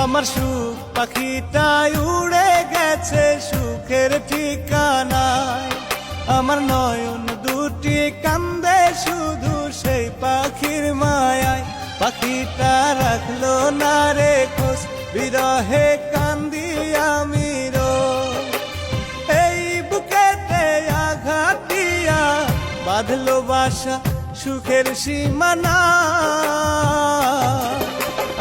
আমার সুখ পাখিটাই উড়ে গেছে সুখের ঠিকানায়। আমার নয়ন দুটি কান্দে শুধু সেই পাখির মায়ায়। পাখিটা রাখলো না রে খোঁজ, বিরহে কান্দি আমি রোজ। এই বুকেতে আঘাত দিয়া বাঁধলো বাসা সুখের সীমানা।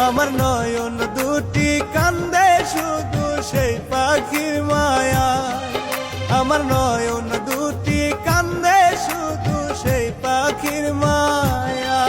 আমার নয়ন দুটি কান্দে শুধু সেই পাখির মায়ায়। আমার নয়ন দুটি কান্দে শুধু সেই পাখির মায়া।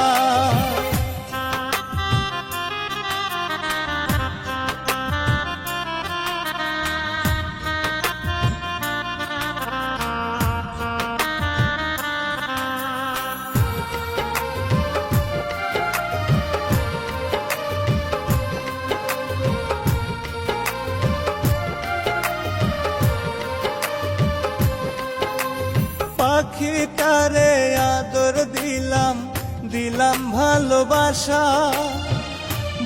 পাখিটারে আদর দিলাম, দিলাম ভালোবাসা।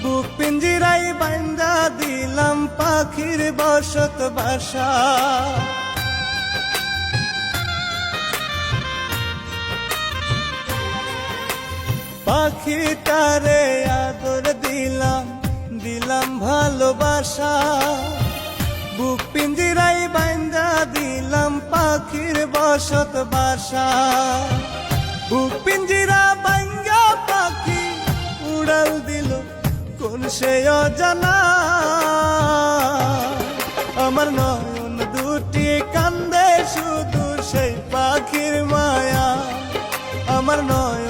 বুক পিঞ্জিরাই বান্দা দিলাম পাখির বসত বাসা। পাখিটারে আদর দিলাম, দিলাম ভালোবাসা। বুক পিঞ্জিরাই বান্দা দিলাম পাখির বসত বাসা। বুক পিঞ্জিরা বাঙ্গা পাখি উড়াল দিল কোন সে অজানা। আমার নয়ন দুটি কান্দে শুধু সেই পাখির মায়া। আমার নয়ন